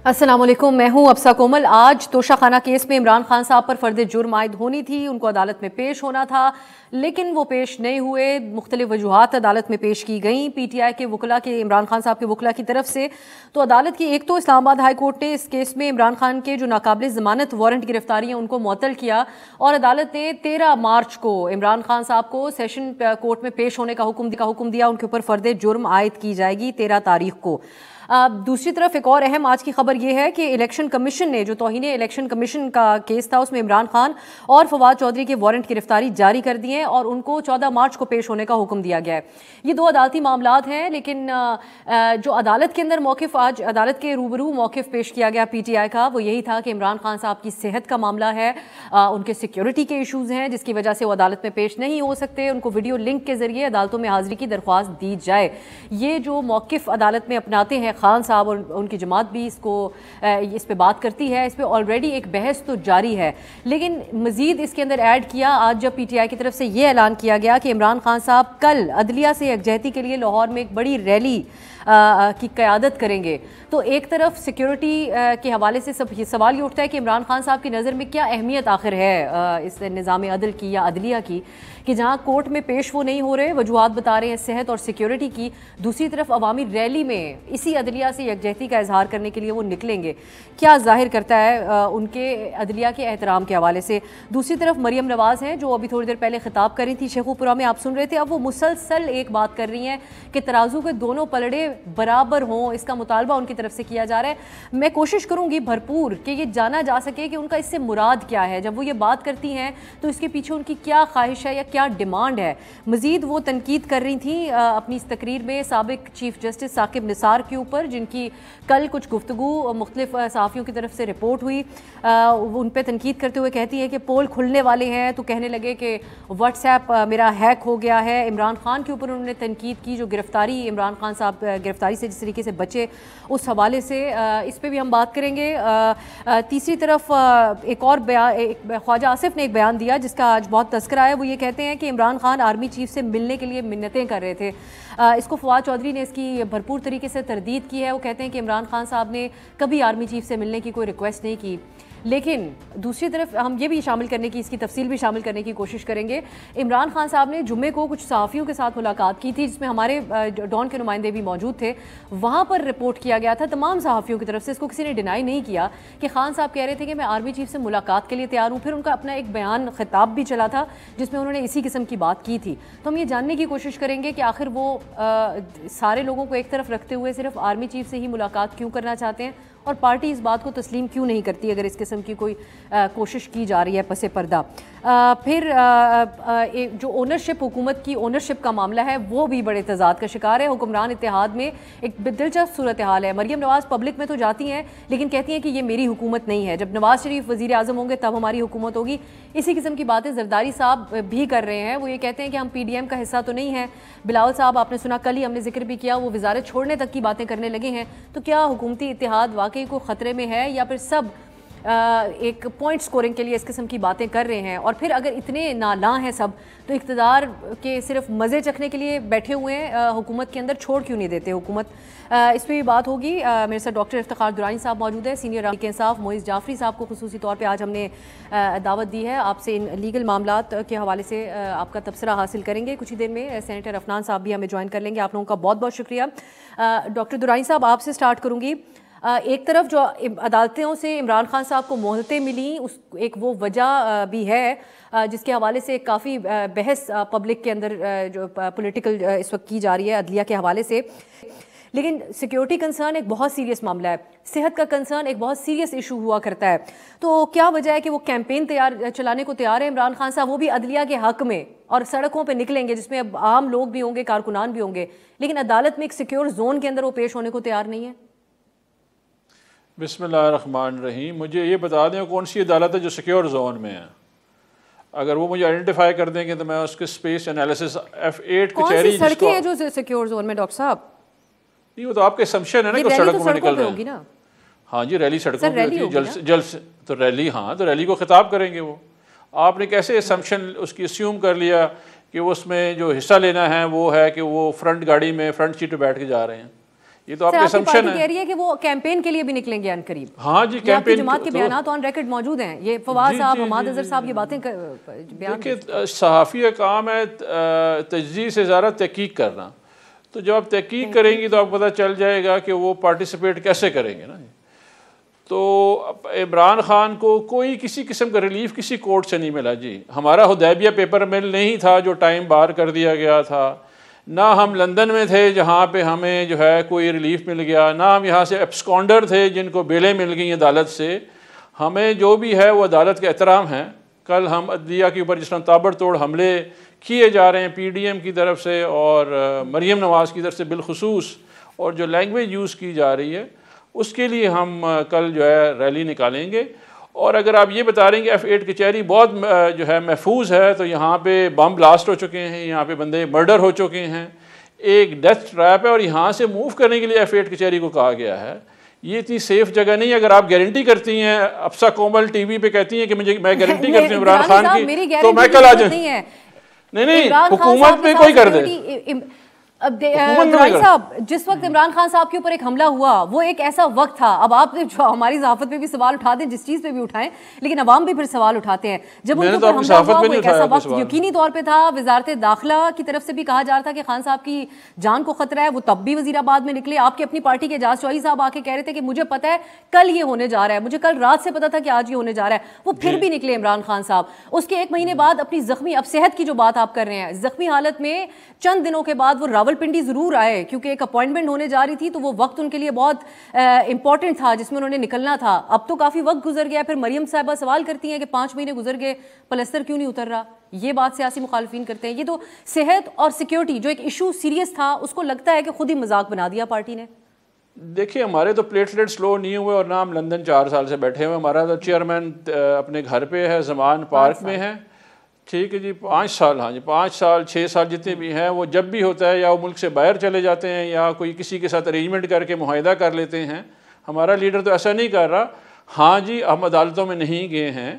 अस्सलाम वालेकुम, मैं हूं अफसा कोमल। आज तोशाखाना केस में इमरान खान साहब पर फर्द जुर्म आयद होनी थी, उनको अदालत में पेश होना था, लेकिन वो पेश नहीं हुए। मुख्तलिफ वजूहात अदालत में पेश की गई PTI के वकला के, इमरान खान साहब के वकला की तरफ से। तो अदालत की एक तो इस्लामाबाद हाई कोर्ट ने इस केस में इमरान खान के जो नाकाबिल ज़मानत वारंट गिरफ्तारी हैं उनको मुअत्तल किया और अदालत ने 13 मार्च को इमरान खान साहब को सेशन कोर्ट में पेश होने का हुक्म दिया। उनके ऊपर फर्द जुर्म आयद की जाएगी 13 तारीख को। दूसरी तरफ एक और अहम आज की खबर यह है कि इलेक्शन कमीशन ने, जो तौहीने इलेक्शन कमीशन का केस था, उसमें इमरान खान और फवाद चौधरी के वारंट गिरफ्तारी जारी कर दिए हैं और उनको 14 मार्च को पेश होने का हुक्म दिया गया है। ये दो अदालती मामलात हैं, लेकिन जो अदालत के अंदर मौक़िफ़, आज अदालत के रूबरू मौक़िफ़ पेश किया गया PTI का, वो यही था कि इमरान खान साहब की सेहत का मामला है, उनके सिक्योरिटी के इशूज़ हैं जिसकी वजह से वो अदालत में पेश नहीं हो सकते। उनको वीडियो लिंक के ज़रिए अदालतों में हाज़िरी की दरख्वास्त दी जाए। ये जो मौक़िफ़ अदालत में अपनाते हैं खान साहब और उनकी जमात भी इस पे बात करती है। इस पे ऑलरेडी एक बहस तो जारी है, लेकिन मज़ीद इसके अंदर ऐड किया आज जब PTI की तरफ से ये ऐलान किया गया कि इमरान खान साहब कल अदलिया से यकजहती के लिए लाहौर में एक बड़ी रैली की क़यादत करेंगे। तो एक तरफ सिक्योरिटी के हवाले से सब ये सवाल ये उठता है कि इमरान खान साहब की नज़र में क्या अहमियत आखिर है इस निज़ाम अदल की या अदलिया की, कि जहाँ कोर्ट में पेश वो नहीं हो रहे, वजूहात बता रहे हैं सेहत और सिक्योरिटी की, दूसरी तरफ अवामी रैली में इसी अदलिया से यकजहती का इजहार करने के लिए वो निकलेंगे। क्या जाहिर करता है उनके अदलिया के एहतराम के हवाले से। दूसरी तरफ मरियम नवाज़ हैं जो अभी थोड़ी देर पहले खिताब कर रही थी शेखुपुरा में, आप सुन रहे थे। अब वो मुसलसल एक बात कर रही हैं कि तराजू के दोनों पलड़े बराबर हों, इसका मुतालबा उनकी तरफ से किया जा रहा है। मैं कोशिश करूँगी भरपूर कि ये जाना जा सके कि उनका इससे मुराद क्या है। जब वो ये बात करती हैं तो इसके पीछे उनकी क्या ख्वाहिश है या क्या डिमांड है। मज़ीद वो तनकीद कर रही थी अपनी इस तकरीर में साबिक चीफ जस्टिस साकिब निसार के ऊपर, जिनकी कल कुछ गुफ्तगू मुख्तलिफ सहाफ़ियों की तरफ से रिपोर्ट हुई। उन पर तनकीद करते हुए कहती हैं कि पोल खुलने वाले हैं तो कहने लगे कि व्हाट्सएप मेरा हैक हो गया है। इमरान खान के ऊपर उन्होंने तनकीद की, जो गिरफ्तारी इमरान खान साहब गिरफ्तारी से जिस तरीके से बचे उस हवाले से, इस पर भी हम बात करेंगे। तीसरी तरफ एक और बयान, ख्वाजा आसिफ ने एक बयान दिया जिसका आज बहुत तस्करा है। वो ये कहते हैं कि इमरान खान आर्मी चीफ से मिलने के लिए मिन्नतें कर रहे थे। इसको फवाद चौधरी ने इसकी भरपूर तरीके से तरदीद की है। वो कहते हैं कि इमरान खान साहब ने कभी आर्मी चीफ से मिलने की कोई रिक्वेस्ट नहीं की। लेकिन दूसरी तरफ हम ये भी शामिल करने की, इसकी तफसील भी शामिल करने की कोशिश करेंगे। इमरान खान साहब ने जुम्मे को कुछ सहाफ़ियों के साथ मुलाकात की थी जिसमें हमारे डॉन के नुमाइंदे भी मौजूद थे। वहाँ पर रिपोर्ट किया गया था तमाम सहाफ़ियों की तरफ से, इसको किसी ने डिनाई नहीं किया, कि खान साहब कह रहे थे कि मैं आर्मी चीफ से मुलाकात के लिए तैयार हूँ। फिर उनका अपना एक बयान खिताब भी चला था जिसमें उन्होंने इसी किस्म की बात की थी। तो हम ये जानने की कोशिश करेंगे कि आखिर वो सारे लोगों को एक तरफ रखते हुए सिर्फ आर्मी चीफ से ही मुलाकात क्यों करना चाहते हैं और पार्टी इस बात को तस्लीम क्यों नहीं करती अगर इस किस्म की कोई कोशिश की जा रही है पसे पर्दा। फिर जो ओनरशिप, हुकूमत की ओनरशिप का मामला है वो भी बड़े तजाद का शिकार है। हुक्मरान इत्तेहाद में एक दिलचस्प सूरत हाल है। मरियम नवाज़ पब्लिक में तो जाती हैं लेकिन कहती हैं कि ये मेरी हुकूमत नहीं है, जब नवाज़ शरीफ वज़ीर आज़म होंगे तब हमारी हुकूमत होगी। इसी किस्म की बातें जरदारी साहब भी कर रहे हैं। वो ये कहते हैं कि हम PDM का हिस्सा तो नहीं है। बिलावल साहब, आपने सुना, कल ही हमने जिक्र भी किया, वो वजारत छोड़ने तक की बातें करने लगे हैं। तो क्या हुकूमती इत्तेहाद वाकई को ख़तरे में है या फिर सब एक पॉइंट स्कोरिंग के लिए इस किस्म की बातें कर रहे हैं? और फिर अगर इतने नाला हैं सब, तो इक़्तिदार के सिर्फ मज़े चखने के लिए बैठे हुए हैं, हुकूमत के अंदर छोड़ क्यों नहीं देते हुकूमत? इस पर भी बात होगी। मेरे साथ डॉक्टर इफ्तिखार दुरानी साहब मौजूद है, सीनियर के इंसाफ मोइज़ जाफरी साहब को खुसूसी तौर पर आज हमने दावत दी है। आपसे इन लीगल मामलात के हवाले से आपका तबसरा हासिल करेंगे। कुछ ही देर में सेनेटर अफनान साहब भी हमें ज्वाइन कर लेंगे। आप लोगों का बहुत बहुत शुक्रिया। डॉक्टर दुरानी साहब, आपसे स्टार्ट करूँगी। एक तरफ जो अदालतों से इमरान खान साहब को मोहलतें मिली, उस एक वो वजह भी है जिसके हवाले से काफ़ी बहस पब्लिक के अंदर जो पॉलिटिकल इस वक्त की जा रही है अदलिया के हवाले से। लेकिन सिक्योरिटी कंसर्न एक बहुत सीरियस मामला है, सेहत का कंसर्न एक बहुत सीरियस इशू हुआ करता है। तो क्या वजह है कि वो कैंपेन चलाने को तैयार है इमरान खान साहब, वो भी अदलिया के हक में, और सड़कों पे निकलेंगे जिसमें अब आम लोग भी होंगे, कारकुनान भी होंगे, लेकिन अदालत में एक सिक्योर जोन के अंदर वो पेश होने को तैयार नहीं है? बिस्मिल्लाहिर्रहमानिर्रहीम। मुझे ये बता दें कौन सी अदालत है जो सिक्योर जोन में है। अगर वो मुझे आइडेंटिफाई कर देंगे तो मैं उसके स्पेस एनालिसिस F8 कचहरी, सड़कें हैं जो सिक्योर जोन में? डॉक्टर साहब, नहीं, वो तो आपके असम्पशन है ना कि सड़कों में निकल रहे हैं। हाँ जी, रैली सड़कों पे होती है जल्द तो रैली, हाँ, तो रैली को खिताब करेंगे वो। आपने कैसे असम्पशन उसकी अस्यूम कर लिया कि वो उसमें जो हिस्सा लेना है वो है कि वो फ्रंट गाड़ी में फ्रंट सीट पर बैठ के जा रहे हैं? ये तो आपके असम्पशन है। कह रही है कि वो कैंपेन के लिए भी निकलेंगे अनकरीब। हाँ जी, कैंपेन जमात के बयान ऑन रिकॉर्ड मौजूद हैं। ये फवाद साहब, हमाद अजहर साहब ये बातें देखिए, सहाफ़ी का काम है तजज़ीज़ से ज़्यादा तहकीक करना। तो जब आप तहकीक करेंगी तो आपको पता चल जाएगा कि वो पार्टिसिपेट कैसे करेंगे ना। तो इमरान खान को कोई किसी किस्म का रिलीफ किसी कोर्ट से नहीं मिला जी। हमारा हुदैबिया पेपर मिल नहीं था जो टाइम बाहर कर दिया गया था, ना हम लंदन में थे जहाँ पे हमें जो है कोई रिलीफ मिल गया, ना हम यहाँ से एब्सकॉन्डर थे जिनको बेलें मिल गई अदालत से। हमें जो भी है वो अदालत का एहतराम है। कल हम अदलिया के ऊपर जिस तरह ताबड़तोड़ हमले किए जा रहे हैं PDM की तरफ से और मरीम नवाज़ की तरफ से बिलखुसूस, और जो लैंग्वेज यूज़ की जा रही है उसके लिए हम कल जो है रैली निकालेंगे। और अगर आप ये बता रहे हैं कि F8 कचहरी बहुत जो है महफूज है, तो यहाँ पे बम ब्लास्ट हो चुके हैं, यहाँ पे बंदे मर्डर हो चुके हैं, एक डेथ ट्रैप है, और यहाँ से मूव करने के लिए F8 कचहरी को कहा गया है। ये इतनी सेफ जगह नहीं है। अगर आप गारंटी करती हैं, अफसा कोमल TV पे कहती हैं कि मैं गारंटी करती हूँ इमरान खान की, तो मैं कल आ जाऊँ। नहीं, हुकूमत में कोई कर दे। अब साहब, जिस वक्त इमरान खान साहब के ऊपर एक हमला हुआ वो एक ऐसा वक्त था, अब आप जो हमारी सहाफत पे भी सवाल उठा दें, जिस चीज पे भी उठाएं, लेकिन अवाम भी फिर सवाल उठाते हैं। जब उनके ऊपर हमला हुआ वो एक ऐसा वक्त यकीनी तौर पे था, वजारत दाखिला की तरफ से भी कहा जा रहा था कि खान साहब की जान को खतरा है, वो तब भी वजीराबाद में निकले। आपकी अपनी पार्टी के एजाज चौधरी साहब आके कह रहे थे कि मुझे पता है कल ये होने जा रहा है, मुझे कल रात से पता था कि आज ये होने जा रहा है। वो फिर भी निकले इमरान खान साहब। उसके एक महीने बाद अपनी जख्मी, अब सेहत की जो बात आप कर रहे हैं, जख्मी हालत में चंद दिनों के बाद वो रावलपिंडी जरूर आए, क्योंकि एक अपॉइंटमेंट होने जा रही थी, तो वो वक्त उनके लिए बहुत इंपॉर्टेंट था जिसमें उन्होंने निकलना था। अब तो काफी वक्त गुजर गया। फिर मरियम साहिबा सवाल करती हैं कि 5 महीने गुजर गए, पलस्तर क्यों नहीं उतर रहा। ये बात सियासी मुखालिफिन करते हैं। ये तो सेहत और सिक्योरिटी जो एक इशू सीरियस था उसको लगता है कि खुद ही मजाक बना दिया पार्टी ने। देखिए, हमारे तो प्लेटलेट स्लो नहीं हुए, और ना हम लंदन 4 साल से बैठे हुए। हमारा तो चेयरमैन अपने घर पे है, जमान पार्क में है। ठीक है जी, 5 साल, हाँ जी 5 साल 6 साल जितने भी हैं, वो जब भी होता है या वो मुल्क से बाहर चले जाते हैं या कोई किसी के साथ अरेंजमेंट करके मुआहिदा कर लेते हैं। हमारा लीडर तो ऐसा नहीं कर रहा। हाँ जी, हम अदालतों में नहीं गए हैं,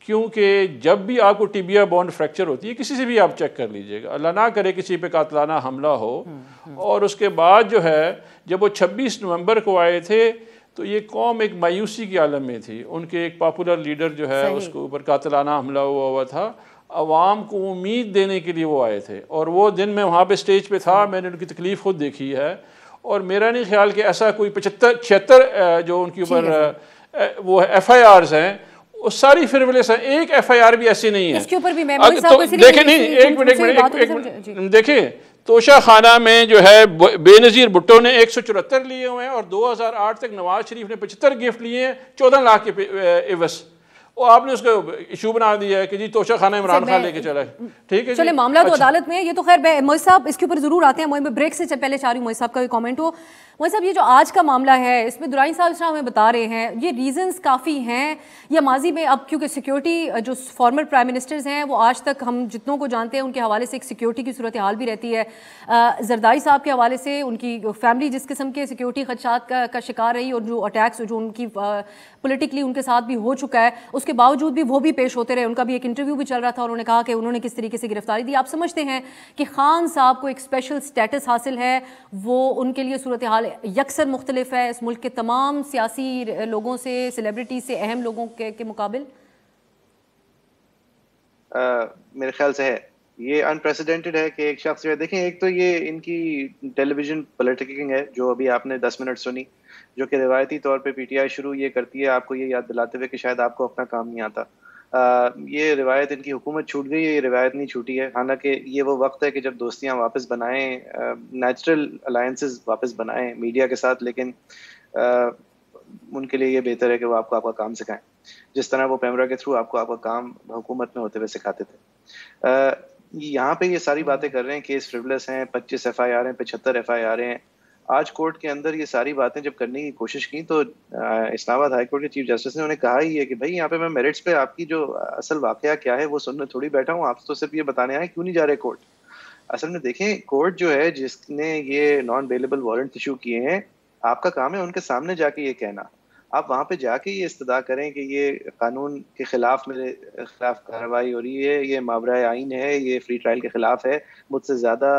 क्योंकि जब भी आपको टिबिया बोन फ्रैक्चर होती है, किसी से भी आप चेक कर लीजिएगा, अल्लाह ना करे किसी पे कातलाना हमला हो। और उसके बाद जो है, जब वो 26 नवंबर को आए थे तो ये कौम एक मायूसी की आलम में थी। उनके एक पॉपुलर लीडर जो है उसके ऊपर कातलाना हमला हुआ था। अवाम को उम्मीद देने के लिए वो आए थे, और वो दिन मैं वहाँ पे स्टेज पे था, मैंने उनकी तकलीफ़ खुद देखी है। और मेरा नहीं ख्याल कि ऐसा कोई 75-76 जो उनके ऊपर वो FIRs हैं, वो सारी फ्रिवलेस हैं। एक FIR भी ऐसी नहीं है। इसके ऊपर भी मैं तो देखें, नहीं, एक मिनट देखिए, तोशा खाना में जो है बेनज़ीर भुट्टो ने 174 लिए हुए हैं, और 2008 तक नवाज शरीफ ने 75 गिफ्ट लिए हैं 14 लाख के एवस। और आपने उसको इशू बना दिया है कि जी तोशा खाना इमरान खान लेके चला है। ठीक है, चले मामला तो अदालत में। ये तो खैर मोहित साहब इसके ऊपर जरूर आते हैं। मैं ब्रेक से पहले चाह रही हूँ मोहित साहब का कमेंट हो। मोहित साहब, ये जो आज का मामला है इसमें दुरानी साहब हमें बता रहे हैं, ये रीजंस काफ़ी हैं या माजी में, अब क्योंकि सिक्योरिटी जो फॉर्मर प्राइम मिनिस्टर्स हैं वो आज तक हम जितनों को जानते हैं उनके हवाले से एक सिक्योरिटी की सूरत हाल भी रहती है। जरदारी साहब के हवाले से उनकी फैमिली जिस किस्म के सिक्योरिटी खदशात का शिकार रही, और जो अटैक्स जो उनकी पॉलिटिकली उनके साथ भी हो चुका है, उसके बावजूद भी वो भी पेश होते रहे। उनका भी एक इंटरव्यू भी चल रहा था, उन्होंने कहा कि उन्होंने किस तरीके से गिरफ्तारी दी। आप समझते हैं कि खान साहब को एक स्पेशल स्टेटस हासिल है, वो उनके लिए सूरत हाल यकसर मुख्तलिफ है इस मुल्क के तमाम सियासी लोगों से, सेलिब्रिटी से, अहम लोगों के मुकाबिल? मेरे ख्याल से है ये अनप्रेसिडेंटेड है कि एक शख्स जो है, देखें, एक तो ये इनकी टेलीविजन पॉलिटिकिंग है जो अभी आपने 10 मिनट सुनी, जो कि रिवायती तौर पे PTI शुरू ये करती है आपको ये याद दिलाते हुए कि शायद आपको अपना काम नहीं आता। ये रिवायत इनकी हुकूमत छूट गई है, ये रिवायत नहीं छूटी है। हालांकि ये वो वक्त है कि जब दोस्तियां वापस बनाएं, नेचुरल अलायंसेस वापस बनाएं मीडिया के साथ, लेकिन उनके लिए ये बेहतर है कि वो आपको आपका काम सिखाएं, जिस तरह वो पैमरा के थ्रू आपको आपका काम हुकूमत में होते हुए सिखाते थे। यहाँ पे ये सारी बातें कर रहे हैं, केस फ्रिवलेस हैं, 25 FIR हैं, 75 FIR हैं। आज कोर्ट के अंदर ये सारी बातें जब करने की कोशिश की तो इस्लामाबाद हाई कोर्ट के चीफ जस्टिस ने उन्हें कहा ही है कि भाई यहाँ पे मैं मेरिट्स पे आपकी जो असल वाकया क्या है वो सुनने थोड़ी बैठा हूँ, आप तो सिर्फ ये बताने आए क्यों नहीं जा रहे कोर्ट। असल में देखें, कोर्ट जो है जिसने ये नॉन बेलेबल वारंट इशू किए हैं, आपका काम है उनके सामने जाके ये कहना। आप वहाँ पे जाके ये इस्तदा करें कि ये कानून के खिलाफ मेरे खिलाफ कार्रवाई हो रही है, ये मावरा आइन है, ये फ्री ट्रायल के खिलाफ है, मुझसे ज़्यादा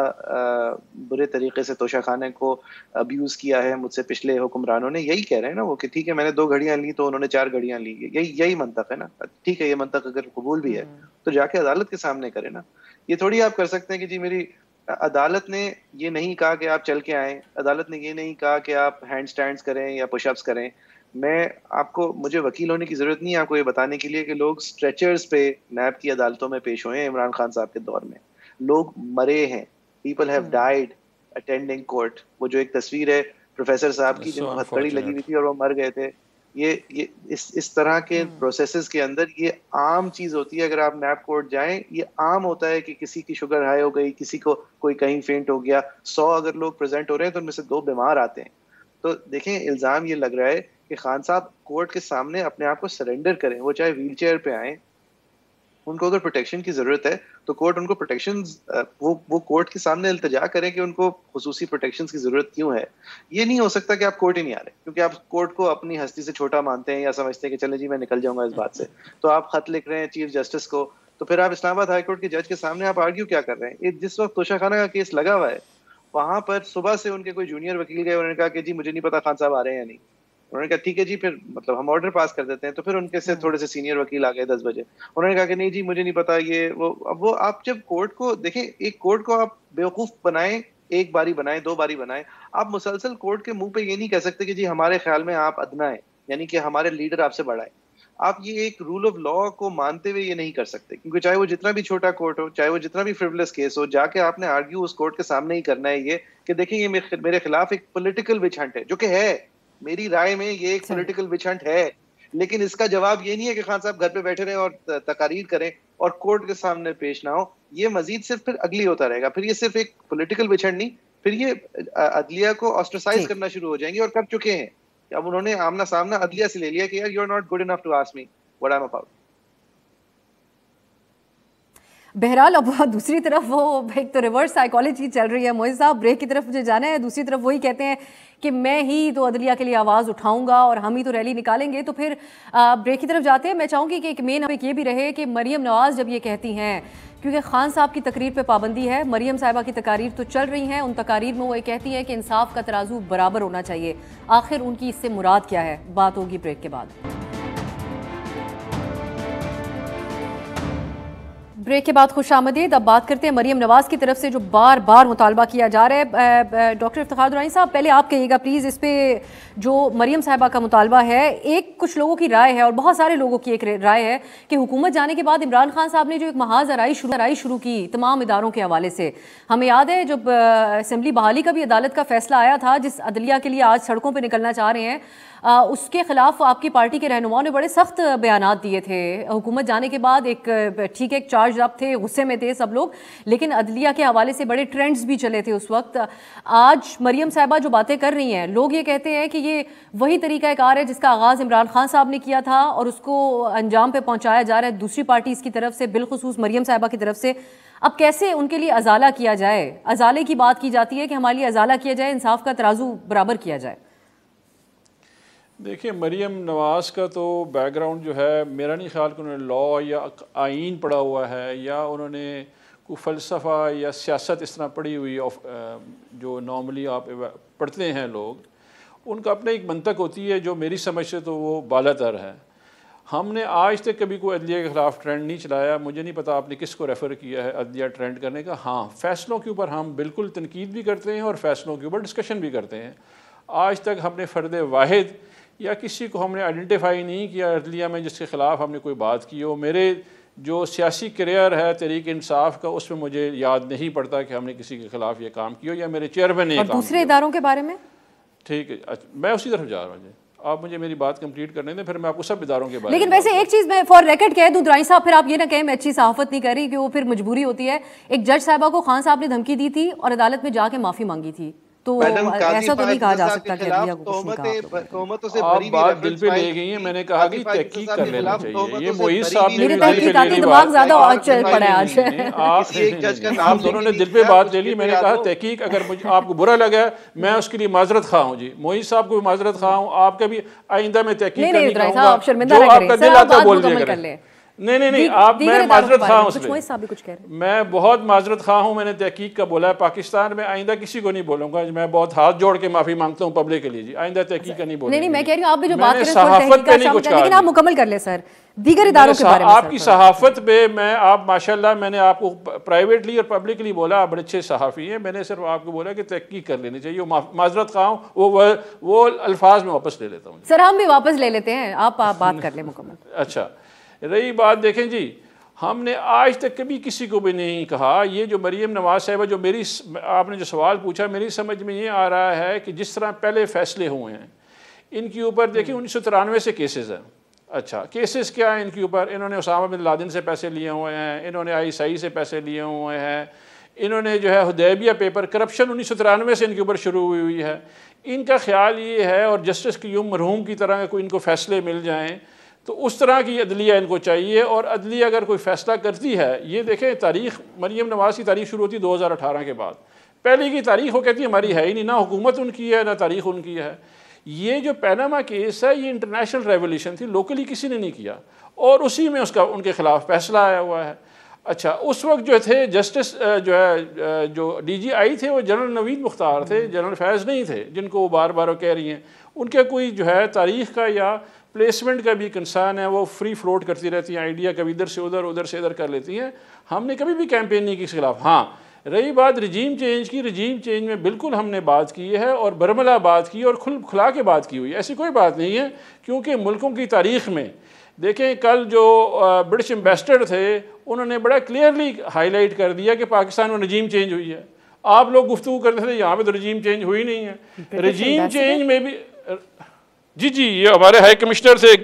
बुरे तरीके से तोशा खाने को अब्यूज़ किया है मुझसे पिछले हुक्मरानों ने। यही कह रहे हैं ना वो कि ठीक है मैंने 2 घड़ियाँ ली तो उन्होंने 4 घड़ियाँ ली, यही मंतक है ना। ठीक है, ये मंतक अगर कबूल भी है तो जाके अदालत के सामने करें ना। ये थोड़ी आप कर सकते हैं कि जी मेरी अदालत ने ये नहीं कहा कि आप चल के आएँ, अदालत ने ये नहीं कहा कि आप हैंड स्टैंड्स करें या पुशअप्स करें। मुझे वकील होने की ज़रूरत नहीं है आपको ये बताने के लिए कि लोग स्ट्रेचर्स पे नैब की अदालतों में पेश हुए हैं इमरान खान साहब के दौर में। लोग मरे हैं, people have died attending court. वो जो एक तस्वीर है प्रोफेसर साहब की जिनको हथकड़ी लगी हुई थी और वो मर गए थे, ये इस तरह के प्रोसेसेस के अंदर ये आम चीज होती है। अगर आप नैब कोर्ट जाएं, ये आम होता है कि किसी की शुगर हाई हो गई, किसी को कोई कहीं फेंट हो गया, 100 अगर लोग प्रेजेंट हो रहे हैं तो उनमें से 2 बीमार आते हैं। तो देखें, इल्जाम ये लग रहा है कि खान साहब कोर्ट के सामने अपने आप को सरेंडर करें, वो चाहे व्हील चेयर पे आए, उनको अगर प्रोटेक्शन की जरूरत है तो कोर्ट उनको प्रोटेक्शन, वो कोर्ट के सामने इल्तिजा करें कि उनको खुसूसी प्रोटेक्शन की जरूरत क्यों है। ये नहीं हो सकता कि आप कोर्ट ही नहीं आ रहे क्योंकि आप कोर्ट को अपनी हस्ती से छोटा मानते हैं या समझते हैं कि चले जी मैं निकल जाऊंगा इस बात से। तो आप खत लिख रहे हैं चीफ जस्टिस को, तो फिर आप इस्लामाबाद हाई कोर्ट के जज के सामने आप आर्ग्यू क्या कर रहे हैं। जिस वक्त तोशा खाना का केस लगा हुआ है, वहां पर सुबह से उनके कोई जूनियर वकील गए, उन्होंने कहा कि जी मुझे नहीं पता खान साहब आ रहे हैं या नहीं। उन्होंने कहा ठीक है जी, फिर मतलब हम ऑर्डर पास कर देते हैं। तो फिर उनके से थोड़े से सीनियर वकील आ गए 10 बजे, उन्होंने कहा कि नहीं जी मुझे नहीं पता ये वो। अब वो आप जब कोर्ट को देखें, एक कोर्ट को आप बेवकूफ बनाएं, एक बारी बनाएं, 2 बारी बनाएं, आप मुसलसल कोर्ट के मुंह पे ये नहीं कह सकते कि जी हमारे ख्याल में आप अदना है, यानी कि हमारे लीडर आपसे बड़ा है। आप ये एक रूल ऑफ लॉ को मानते हुए ये नहीं कर सकते, क्योंकि चाहे वो जितना भी छोटा कोर्ट हो, चाहे वो जितना भी फ्रिवलेस केस हो, जाके आपने आर्ग्यू उस कोर्ट के सामने ही करना है ये कि देखिए ये मेरे खिलाफ एक पॉलिटिकल विच हंट है, जो कि है, मेरी राय में ये एक पॉलिटिकल विच हंट है। लेकिन इसका जवाब ये नहीं है कि खान साहब घर पे बैठे रहें और तकारीर करें और कोर्ट के सामने पेश ना हो। ये मजीद सिर्फ फिर अगली होता रहेगा, फिर ये सिर्फ एक पॉलिटिकल विच हंट नहीं, फिर ये अदलिया को ऑस्ट्रेसाइज करना शुरू हो जाएंगे और कर चुके हैं। अब उन्होंने आमना सामना अदलिया से ले लिया कि यार you are not good enough to ask me what I am about. बहरहाल अब दूसरी तरफ वो एक तो रिवर्स साइकोलॉजी चल रही है। मोइज़ साहब, ब्रेक की तरफ मुझे जाना है, दूसरी तरफ वही कहते हैं कि मैं ही तो अदलिया के लिए आवाज़ उठाऊंगा और हम ही तो रैली निकालेंगे। तो फिर ब्रेक की तरफ जाते हैं। मैं चाहूँगी कि एक मेन टॉपिक ये भी रहे कि मरियम नवाज़ जब ये कहती हैं, क्योंकि खान साहब की तकरीर पे पाबंदी है, मरियम साहिबा की तकारीर तो चल रही हैं, उन तकारीर में वो ये कहती हैं कि इंसाफ का तराजू बराबर होना चाहिए। आखिर उनकी इससे मुराद क्या है? बात होगी ब्रेक के बाद। ब्रेक के बाद खुश आमदीद। अब बात करते हैं मरियम नवाज़ की तरफ से जो बार बार मुतालबा किया जा रहा है। डॉक्टर इफ्तिखार दुरानी साहब, पहले आप कहिएगा प्लीज़, इस पे जो मरियम साहिबा का मुतालबा है, एक कुछ लोगों की राय है और बहुत सारे लोगों की एक राय है कि हुकूमत जाने के बाद इमरान खान साहब ने जो एक महाज आराई शुरू की तमाम इदारों के हवाले से, हमें याद है जब असेंबली बहाली का भी अदालत का फैसला आया था, जिस अदलिया के लिए आज सड़कों पर निकलना चाह रहे हैं, उसके खिलाफ आपकी पार्टी के रहनुमाओं ने बड़े सख्त बयानात दिए थे। हुकूमत जाने के बाद एक ठीक है, चार्ज अप थे, गुस्से में थे सब लोग, लेकिन अदलिया के हवाले से बड़े ट्रेंड्स भी चले थे उस वक्त। आज मरियम साहिबा जो बातें कर रही हैं, लोग ये कहते हैं कि ये वही तरीका कार है जिसका आगाज़ इमरान खान साहब ने किया था और उसको अंजाम पे पहुंचाया जा रहा है दूसरी पार्टीज़ की तरफ से, बिलखुसूस मरियम साहिबा की तरफ से। अब कैसे उनके लिए अजाला किया जाए? अजाले की बात की जाती है कि हमारे लिए अजाला किया जाए, इंसाफ का तराजू बराबर किया जाए। देखिए, मरियम नवाज़ का तो बैकग्राउंड जो है, मेरा नहीं ख्याल कि उन्होंने लॉ या आइन पढ़ा हुआ है या उन्होंने कोई फ़लसफ़ा या सियासत इस तरह पढ़ी हुई जो नॉर्मली आप पढ़ते हैं लोग। उनका अपना एक मंतक होती है जो मेरी समझ से तो वो बालातर है। हमने आज तक कभी कोई अदलिया के ख़िलाफ़ ट्रेंड नहीं चलाया। मुझे नहीं पता आपने किसको रेफ़र किया है अदलिया ट्रेंड करने का। हाँ, फ़ैसलों के ऊपर हम बिल्कुल तनकीद भी करते हैं और फ़ैसलों के ऊपर डिस्कशन भी करते हैं। आज तक हमने फ़र्द वाहिद या किसी को हमने आइडेंटिफाई नहीं किया अदलिया में जिसके ख़िलाफ़ हमने कोई बात की हो। मेरे जो सियासी करियर है तहरीक इंसाफ का, उसमें मुझे याद नहीं पड़ता कि हमने किसी के ख़िलाफ़ ये काम किया या मेरे चेयरमैन ने। और दूसरे इदारों के बारे में ठीक है, मैं उसी तरफ जा रहा हूँ। आप मुझे मेरी बात कंप्लीट करने दें, फिर मैं आपको सब इदारों के बारे में। लेकिन वैसे एक चीज़ मैं फॉर रिकॉर्ड कह दूं दुरानी साहब, फिर आप ये ना कहें मैं अच्छी सहाफ़त नहीं कर रही, कि वो फिर मजबूरी होती है। एक जज साहिबा को खान साहब ने धमकी दी थी और अदालत में जाके माफ़ी मांगी थी, तो ऐसा तो नहीं कहा जा सकता कि अदलिया को कुछ नहीं कहा। तोहमतों से आप भरी बात हुई दिल पे ले गई हैं। मैंने कहा कि तहकीक कर लेना चाहिए। ये मोईज साहब ने मेरे भी दिल पे तहकीकाती ले ली दिमाग बात। ज्यादा चल पड़ा है आज। आप दोनों ने दिल पे बात ले ली। मैंने कहा तहकीक, अगर मुझे आपको बुरा लगा मैं उसके लिए माजरत खा हूँ जी, मोईज साहब को भी माजरत खा हूँ, आपका भी आइंदा में तहकीक करनी कहूँगा, जो आपका दिल आता बोल दिया करें। नहीं आप, मैं माजरत खा हूँ, मैं बहुत माजरत खा हूँ। मैंने तहकीक का बोला है पाकिस्तान में, आइंदा किसी को नहीं बोलूंगा। मैं बहुत हाथ जोड़ के माफी मांगता हूँ पब्लिक के लिए जी, आइंदा तहकीक का नहीं बोलूंगा। नहीं मैं कह रही हूँ आप भी जो बात कर रहे हैं सहाफत पे नहीं कुछ कहा, लेकिन आप मुकम्मल कर ले सर दीगर इदारों के बारे में। आपकी सहाफत पे मैं, आप माशाल्लाह, मैंने आपको प्राइवेटली और पब्लिकली बोला आप बड़े अच्छे सहाफ़ी हैं। मैंने सिर्फ आपको बोला कि तहकीक कर लेनी चाहिए। माजरत खा हूँ, वो अल्फाज में वापस ले लेता हूँ सर। हम भी वापस ले लेते हैं, आप बात कर लें मुकम्मल। अच्छा, रही बात, देखें जी, हमने आज तक कभी किसी को भी नहीं कहा, ये जो मरीम नवाज साहिबा, जो मेरी, आपने जो सवाल पूछा, मेरी समझ में ये आ रहा है कि जिस तरह पहले फैसले हुए हैं इनके ऊपर, देखिए 1993 से केसेस हैं। अच्छा, केसेस क्या है इनके ऊपर? इन्होंने उसामा बिन लादेन से पैसे लिए हुए हैं, इन्होंने ISI से पैसे लिए हुए हैं, इन्होंने जो है हुदैबिया पेपर, करप्शन 1993 से इनके ऊपर शुरू हुई है। इनका ख्याल ये है, और जस्टिस क्यूम मरहूम की तरह कोई इनको फैसले मिल जाएँ तो उस तरह की अदलिया इनको चाहिए। और अदलिया अगर कोई फ़ैसला करती है, ये देखें तारीख़, मरीम नवाज़ की तारीख़ शुरू होती 2018 के बाद, पहले की तारीख़ वो कहती है हमारी है ही नहीं, ना हुकूमत उनकी है ना तारीख़ उनकी है। ये जो पैनामा केस है ये इंटरनेशनल रेवोल्यूशन थी, लोकली किसी ने नहीं किया, और उसी में उसका उनके ख़िलाफ़ फैसला आया हुआ है। अच्छा, उस वक्त जो थे जस्टिस जो है, जो DGI थे वो जनरल नवीद मुख्तार थे, जनरल फैज़ नहीं थे, जिनको वो बार बार कह रही हैं। उनका कोई जो है तारीख़ का या प्लेसमेंट का भी कंसर्न है, वो फ्री फ्लोट करती रहती हैं, आइडिया कभी इधर से उधर से इधर कर लेती हैं। हमने कभी भी कैंपेन नहीं की इसके खिलाफ। हाँ, रही बात रजीम चेंज की, रजीम चेंज में बिल्कुल हमने बात की है, और बरमला बात की, और खुला के बात की हुई, ऐसी कोई बात नहीं है। क्योंकि मुल्कों की तारीख़ में देखें, कल जो ब्रिटिश एम्बेसडर थे उन्होंने बड़ा क्लियरली हाईलाइट कर दिया कि पाकिस्तान में रजीम चेंज हुई है। आप लोग गुफ्तगू करते थे यहाँ पे तो रजीम चेंज हुई नहीं है। रजीम चेंज में भी जी ये हमारे हाई कमिश्नर थे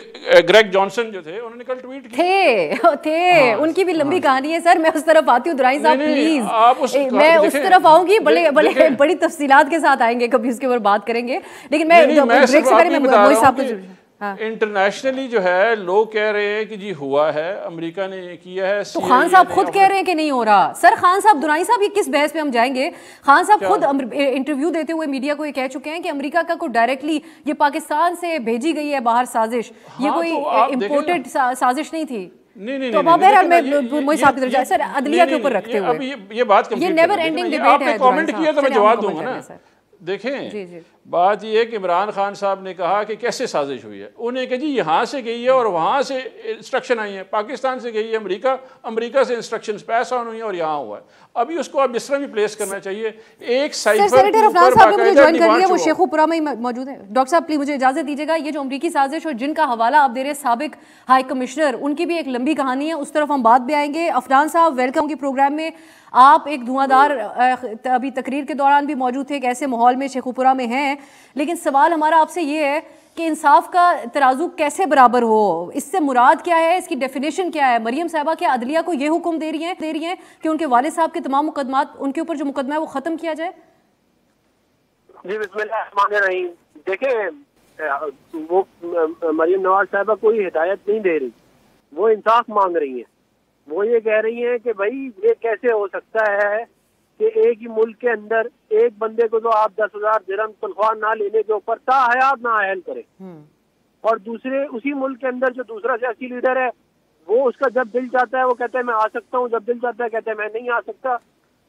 ग्रेग जॉनसन जो थे, उन्होंने कल ट्वीट किया थे। हाँ, उनकी भी लंबी कहानी है सर, मैं उस तरफ आती हूँ दुराई साहब प्लीज, मैं उस तरफ आऊंगी, बड़ी तफसीलात के साथ आएंगे, कभी उसके ऊपर बात करेंगे। लेकिन मैं ब्रेक से पहले मोई साहब को, इंटरनेशनली जो है लोग कह रहे हैं कि जी हुआ है, अमेरिका ने ये किया है, तो खान साहब खुद कह रहे हैं कि नहीं हो रहा। सर खान साहब, दुराई साहब, ये किस बहस पे हम जाएंगे? खान साहब खुद इंटरव्यू देते हुए मीडिया को ये कह चुके हैं कि अमेरिका का कोई डायरेक्टली ये पाकिस्तान से भेजी गई है बाहर साजिश, ये कोई इम्पोर्टेड साजिश नहीं थी। नहीं, तो बहरहाल मैं मोई साहब की तरफ जाए सर, अदलिया के ऊपर रखते हुए, अब ये बात ये नेवर एंडिंग डिबेट है। कमेंट किया तो मैं जवाब दूंगा ना। देखें, बात यह है कि इमरान खान साहब ने कहा कि कैसे साजिश हुई है। उन्हें कहा जी यहाँ से गई है और वहाँ से इंस्ट्रक्शन आई है, पाकिस्तान से गई है अमेरिका से इंस्ट्रक्शंस पास ऑन हुई है और यहाँ हुआ है। अभी उसको आप इस तरह भी प्लेस करना चाहिए। एक सेनेटर अफनान साहब ने मुझे ज्वाइन कर लिया, वो शेखुपुरा में ही मौजूद है। डॉक्टर साहब प्लीज मुझे इजाजत दीजिएगा। ये जो अमरीकी साजिश और जिनका हवाला आप दे रहे हैं साबिक हाई कमिश्नर, उनकी भी एक लंबी कहानी है, उस तरफ हम बात भी आएंगे। अफनान साहब वेलकम की प्रोग्राम में। आप एक धुआंधार अभी तकरीर के दौरान भी मौजूद थे, एक ऐसे माहौल में शेखुपुरा में हैं, लेकिन सवाल हमारा आपसे ये है कि इंसाफ का तराजू कैसे बराबर हो, इससे मुराद क्या है, इसकी डेफिनेशन क्या है? मरियम साहिबा क्या अदलिया को ये हुक्म दे रही हैं कि उनके वालिद साहब के तमाम मुकदमात, उनके ऊपर जो मुकदमा है वो खत्म किया जाए? जी बिस्मिल्लाहिर्रहमानिर्रहीम। देखें, वो मरियम नवाज साहिबा कोई हिदायत नहीं दे रही, वो इंसाफ मांग रही हैं। वो ये कह रही हैं कि भाई ये कैसे हो सकता है कि एक ही मुल्क के अंदर एक बंदे को तो आप 10,000 दिरहम तनख्वाह ना लेने के ऊपर ताहयात ना अहल करें, और दूसरे उसी मुल्क के अंदर जो दूसरा सियासी लीडर है वो उसका जब दिल चाहता है वो कहता है मैं आ सकता हूँ, जब दिल चाहता है कहता है मैं नहीं आ सकता।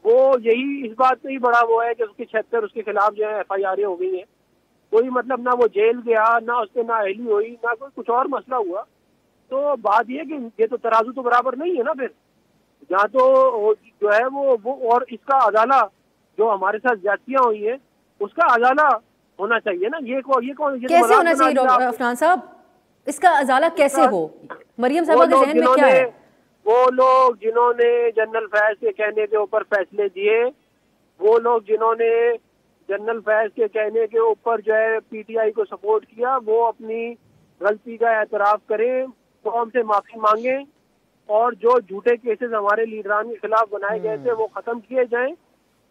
वो यही इस बात पे ही बड़ा वो है कि उसकी 76 उसके खिलाफ जो है FIR हो गई है। कोई मतलब ना वो जेल गया, ना उसके ना अहली हुई, ना कोई कुछ और मसला हुआ। तो बात ये कि ये तो तराजू तो बराबर नहीं है ना। फिर जहाँ तो जो है वो और इसका अदाला जो हमारे साथ ज्यादतियां हुई है उसका अदाला होना चाहिए ना। ये कौन कैसे होना चाहिए अफनान साहब? इसका अदाला कैसे हो? मरियम साहबा के ज़हन में क्या है? वो लोग जिन्होंने जनरल फैज के कहने के ऊपर फैसले दिए, वो लोग जिन्होंने जनरल फैज के कहने के ऊपर जो है PTI को सपोर्ट किया, वो अपनी गलती का एतराफ करें, तो हमसे माफी मांगे, और जो झूठे केसेस हमारे लीडरान के खिलाफ बनाए गए थे वो खत्म किए जाएं,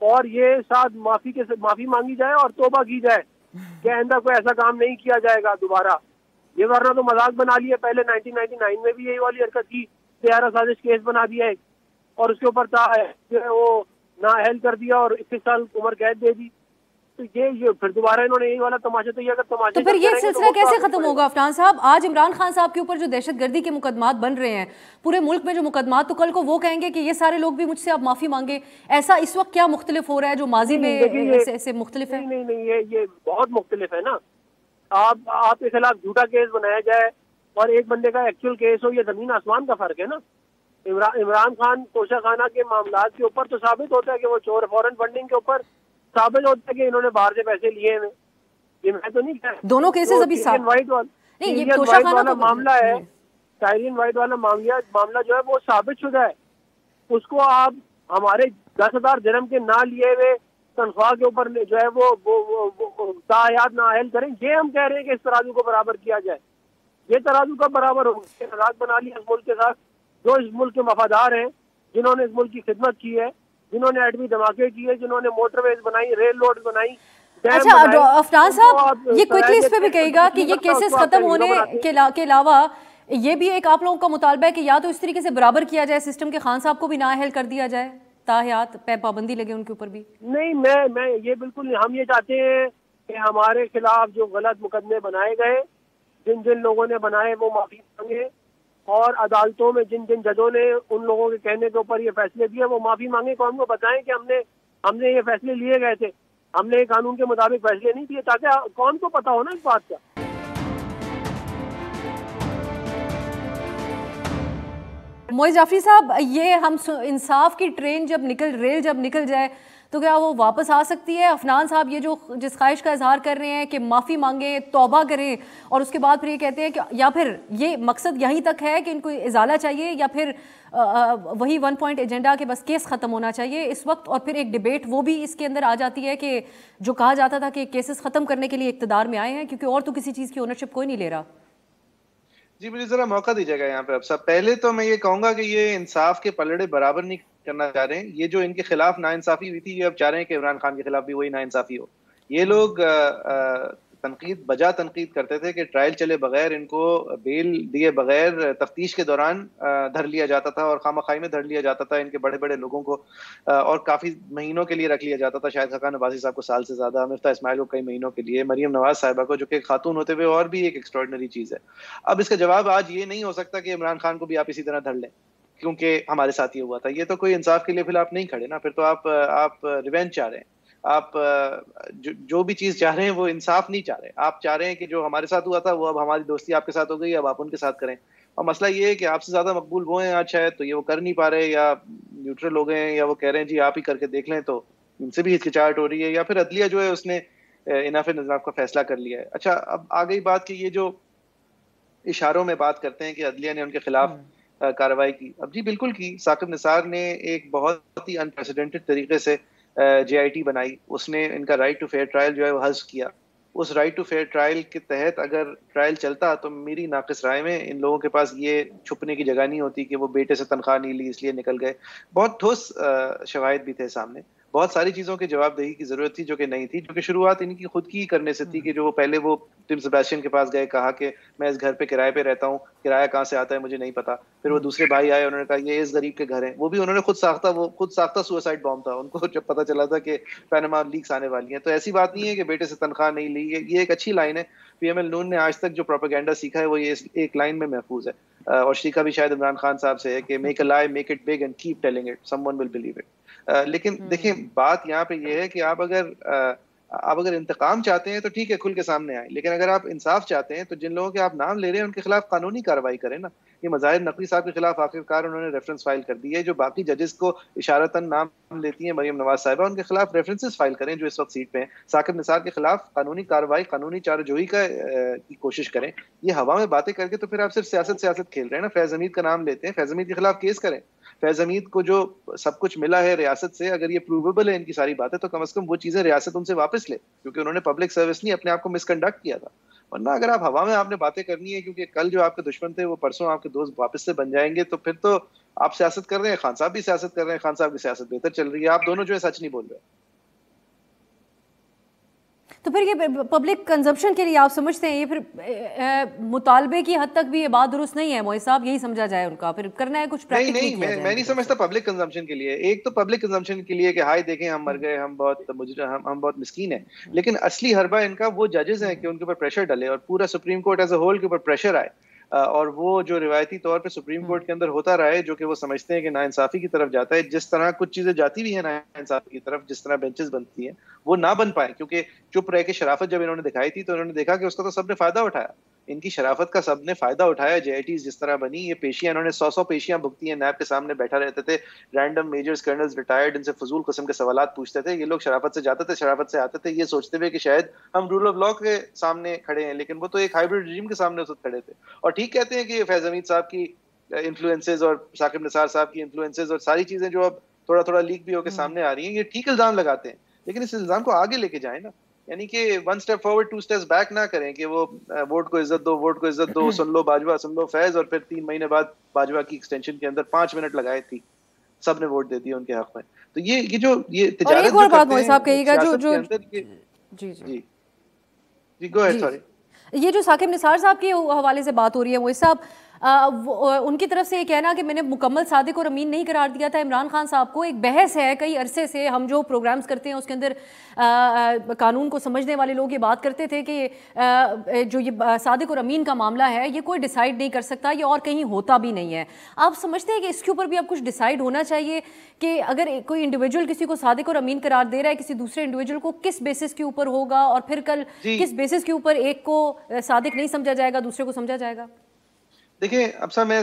और ये साथ माफी मांगी जाए और तौबा की जाए कि आइंदा कोई ऐसा काम नहीं किया जाएगा दोबारा। ये वरना तो मजाक बना लिया, पहले 1999 में भी यही वाली हरकत की, तैयारा साजिश केस बना दिया एक, और उसके ऊपर जो है वो नाअहल कर दिया और 21 साल उम्र कैद दे दी। तो ये फिर दोबारा इन्होंने यही वाला तमाशा, तो ये अगर तमाशा तो फिर ये सिलसिला कैसे खत्म होगा अफनान साहब? आज इमरान खान साहब के ऊपर जो दहशतगर्दी के मुकदमात बन रहे हैं पूरे मुल्क में, जो मुकदमात, तो कल को वो कहेंगे कि ये सारे लोग भी मुझसे अब माफी मांगे। ऐसा इस वक्त क्या मुख्तलिफ हो रहा है जो माजी में ऐसे मुख्तलिफ है? नहीं, ये बहुत मुख्तलिफ है ना। आपके खिलाफ झूठा केस बनाया जाए और एक बंदे का एक्चुअल केस हो, ये जमीन आसमान का फर्क है ना। इमरान खान तोशाखाना के मामला के ऊपर तो साबित होता है कि वो चोर, फॉरेन फंडिंग के ऊपर साबित होता है कि इन्होंने बाहर से पैसे लिए हैं। ये मैं तो नहीं कह रहा, दोनों केसेस अभी वाइट वाला मामला है, टायरियन वाइट वाला मामला जो है वो साबित शुदा है। उसको आप हमारे 10,000 दिरहम के ना लिए हुए तनख्वाह के ऊपर जो है वो तायात नाअहल करें। ये हम कह रहे हैं कि इस तराजू को बराबर किया जाए। ये तराजू का बराबर हो बना लिया इस मुल्क के साथ, जो इस मुल्क के वफादार हैं, जिन्होंने इस मुल्क की खिदमत की है, जिन्होंने एटमी धमाके किए, जिन्होंने मोटरवेज बनाई, रेल रोड बनाई। अच्छा अफनान साहब, ये क्विकली इस पे भी कहेगा कि ये केसेस खत्म होने के अलावा ये भी एक आप लोगों का मुतालबा है कि या तो इस तरीके से बराबर किया जाए सिस्टम के, खान साहब को भी नाअहल कर दिया जाए, ताहयात पे पाबंदी लगे उनके ऊपर भी? नहीं, मैं ये बिल्कुल नहीं। हम ये चाहते हैं कि हमारे खिलाफ जो गलत मुकदमे बनाए गए, जिन जिन लोगों ने बनाए वो माफी मांगे, और अदालतों में जिन जिन जजों ने उन लोगों के कहने के ऊपर ये फैसले दिए वो माफी मांगे। कौन को बताएं कि हमने ये फैसले लिए गए थे, हमने ये कानून के मुताबिक फैसले नहीं दिए, ताकि कौन को पता हो ना इस बात का। मोइज़ जाफरी साहब, ये हम इंसाफ की ट्रेन रेल जब निकल जाए तो क्या वो वापस आ सकती है? अफनान साहब ये जो जिस ख्वाहिश का इजहार कर रहे हैं कि माफ़ी मांगे, तौबा करें, और उसके बाद फिर ये कहते हैं कि या फिर ये मकसद यहीं तक है कि इनको इजाला चाहिए, या फिर वही 1 पॉइंट एजेंडा के बस केस ख़त्म होना चाहिए इस वक्त, और फिर एक डिबेट वो भी इसके अंदर आ जाती है कि जो कहा जाता था कि केसेस ख़त्म करने के लिए इक़्तिदार में आए हैं, क्योंकि और तो किसी चीज़ की ओनरशिप कोई नहीं ले रहा। जी, मुझे जरा मौका दीजिएगा यहाँ पे। अब सब पहले तो मैं ये कहूंगा कि ये इंसाफ के पलड़े बराबर नहीं करना चाह रहे हैं। ये जो इनके खिलाफ नाइंसाफी हुई थी, ये अब चाह रहे हैं कि इमरान खान के खिलाफ भी वही नाइंसाफी हो। ये लोग तनकीद करते थे कि ट्रायल चले बगैर, इनको बेल दिए बगैर तफ्तीश के दौरान धर लिया जाता था और खामखाई में धर लिया जाता था इनके बड़े बड़े लोगों को, और काफ़ी महीनों के लिए रख लिया जाता था। शाहिद खाकान अब्बासी साहब को साल से ज़्यादा, मिफ्ता इस्माइल को कई महीनों के लिए, मरियम नवाज साहिबा को, जो कि खातून होते हुए और भी एक एक्स्ट्रॉर्डिनरी चीज़ है। अब इसका जवाब आज ये नहीं हो सकता कि इमरान खान को भी आप इसी तरह धर लें क्योंकि हमारे साथ ये हुआ था। ये तो कोई इंसाफ के लिए फिर आप नहीं खड़े ना, फिर तो आप रिवेंज चाह रहे हैं। आप जो भी चीज चाह रहे हैं वो इंसाफ नहीं चाह रहे। आप चाह रहे हैं कि जो हमारे साथ हुआ था वो अब हमारी दोस्ती आपके साथ हो गई, अब आप उनके साथ करें। और मसला ये है कि आपसे ज्यादा मकबूल वो हैं आज शायद, तो ये वो कर नहीं पा रहे, या न्यूट्रल हो गए हैं, या वो कह रहे हैं जी आप ही करके देख लें, तो उनसे भी हिचकिचाहट हो रही है, या फिर अदलिया जो है उसने इनाफ निजाम का फैसला कर लिया है। अच्छा, अब आ गई बात कि ये जो इशारों में बात करते हैं कि अदलिया ने उनके खिलाफ कार्रवाई की। अब जी बिल्कुल की। साकिब निसार ने एक बहुत ही अनप्रेसिडेंटेड तरीके से JIT बनाई, उसने इनका राइट टू फेयर ट्रायल जो है वो हज़्फ़ किया। उस राइट टू फेयर ट्रायल के तहत अगर ट्रायल चलता तो मेरी नाक़िस राय में इन लोगों के पास ये छुपने की जगह नहीं होती कि वो बेटे से तनख्वाह नहीं ली इसलिए निकल गए। बहुत ठोस शवाहिद भी थे सामने, बहुत सारी चीज़ों की जवाबदेही की ज़रूरत थी जो कि नहीं थी, जो कि शुरुआत इनकी खुद की करने से थी। कि जो पहले वो टिम सेबेस्टियन के पास गए, कहा कि मैं इस घर पे किराए पे रहता हूँ, किराया कहाँ से आता है मुझे नहीं पता। फिर वो दूसरे भाई आए, उन्होंने कहा ये इस गरीब के घर है, वो भी उन्होंने खुद साख्ता सुसाइड बॉम्ब था। उनको जब पता चला था कि पैनामा लीक्स आने वाली हैं। तो ऐसी बात नहीं है कि बेटे से तनख्वाह नहीं ली। ये एक अच्छी लाइन है। PML नून ने आज तक जो प्रोपेगेंडा सीखा है वो ये एक लाइन में महफूज है, और सीखा भी शायद इमरान खान साहब से है कि make a lie, make it big and keep telling it, someone will believe it. लेकिन देखिए बात यहाँ पे ये है कि आप अगर इंतकाम चाहते हैं तो ठीक है, खुल के सामने आए, लेकिन अगर आप इंसाफ चाहते हैं तो जिन लोगों के आप नाम ले रहे हैं उनके खिलाफ कानूनी कार्रवाई करें ना। ये मज़ाहिर नकवी साहब के खिलाफ आखिरकार उन्होंने रेफरेंस फाइल कर दी है। जो बाकी जजेस को इशारतन नाम लेती हैं मरियम नवाज साहिबा, उनके खिलाफ रेफरेंसेस फाइल करें जो इस वक्त सीट पे हैं। साकिब निसार के खिलाफ कानूनी कार्रवाई, कानूनी चाराजोई की कोशिश करें। ये हवा में बातें करके तो फिर आप सिर्फ सियासत खेल रहे हैं ना। फैज़ हमीद का नाम लेते हैं, फैज़ हमीद के खिलाफ केस करें। फैज़ हमीद को जो सब कुछ मिला है रियासत से, अगर ये प्रूवेबल है इनकी सारी बातें, तो कम से कम वो चीजें रियासत उनसे वापस ले, क्योंकि उन्होंने पब्लिक सर्विस नहीं अपने आप को मिसकंडक्ट किया था। वरना अगर आप हवा में आपने बातें करनी है क्योंकि कल जो आपके दुश्मन थे वो परसों आपके दोस्त वापस से बन जाएंगे, तो फिर तो आप सियासत कर रहे हैं, खान साहब भी सियासत कर रहे हैं, खान साहब की सियासत बेहतर चल रही है, आप दोनों जो है सच नहीं बोल रहे। तो फिर ये पब्लिक कंजप्शन के लिए आप समझते हैं ये फिर मुतालबे की हद तक भी ये बात दुरुस्त नहीं है मोहित साहब, यही समझा जाए उनका, फिर करना है कुछ नहीं प्रैक्टिकली नहीं, मैं नहीं समझता पब्लिक कंजम्पशन के लिए। एक तो पब्लिक कंजम्पशन के लिए कि हाय देखें हम मर गए, हम बहुत मिस्कीन है, लेकिन असली हरबा इनका वो जजेस हैं कि उनके ऊपर प्रेशर डले और पूरा Supreme Court as a whole के ऊपर प्रेशर आए, और वो जो रिवायती तौर पे सुप्रीम कोर्ट के अंदर होता रहा है, जो कि वो समझते हैं कि नाइंसाफी की तरफ जाता है, जिस तरह कुछ चीजें जाती भी है नाइंसाफी की तरफ, जिस तरह बेंचेस बनती हैं वो ना बन पाए, क्योंकि चुप रह के शराफत जब इन्होंने दिखाई थी तो इन्होंने देखा कि उसका तो सबने फायदा उठाया, इनकी शराफत का सबने फायदा उठाया। JITs जिस तरह बनी, ये पेशियां इन्होंने 100 पेशियां भुगती हैं, नैब के सामने बैठा रहते थे, रैंडम मेजर्स कर्नल्स रिटायर्ड इनसे फजूल किस्म के सवालात पूछते थे, ये लोग शराफत से जाते थे, शराफत से आते थे, ये सोचते हुए कि शायद हम रूल ऑफ लॉ के सामने खड़े हैं, लेकिन वो तो एक हाइब्रिड रिजीम के सामने उस वक्त खड़े थे। और ठीक कहते हैं कि फैज हमीद साहब की इन्फ्लुएंसेस और साकिब निसार साहब की इन्फ्लुएंसेस और सारी चीजें जो अब थोड़ा थोड़ा लीक भी होकर सामने आ रही हैं, ये ठीक इल्जाम लगाते हैं, लेकिन इस इल्जाम को आगे लेके जाए ना, यानी कि 1 स्टेप फॉरवर्ड 2 स्टेप्स बैक ना करें कि वो वोट को इज्जत दो, वोट को इज्जत दो, सुन लो बाजवा, सुन लो फैज, और फिर 3 महीने बाद बाजवा की एक्सटेंशन के अंदर 5 मिनट लगाए थी, सबने वोट दे दिया उनके हक में। तो ये जो ये तिजारत जो करते हैं सियासत के अंदर, जी जी जी गो अहेड, सॉरी। ये जो साकिब निसार साहब के हवाले से बात हो रही है मोहित साहब, उनकी तरफ से ये कहना कि मैंने मुकम्मल सादिक और अमीन नहीं करार दिया था इमरान खान साहब को, एक बहस है कई अरसे से, हम जो प्रोग्राम्स करते हैं उसके अंदर कानून को समझने वाले लोग ये बात करते थे कि जो ये सादिक और अमीन का मामला है ये कोई डिसाइड नहीं कर सकता, ये और कहीं होता भी नहीं है। आप समझते हैं कि इसके ऊपर भी अब कुछ डिसाइड होना चाहिए कि अगर कोई इंडिविजुअल किसी को सादिक और अमीन करार दे रहा है, किसी दूसरे इंडिविजुअल को किस बेसिस के ऊपर होगा, और फिर कल किस बेसिस के ऊपर एक को सादिक नहीं समझा जाएगा, दूसरे को समझा जाएगा? देखिए अब सर मैं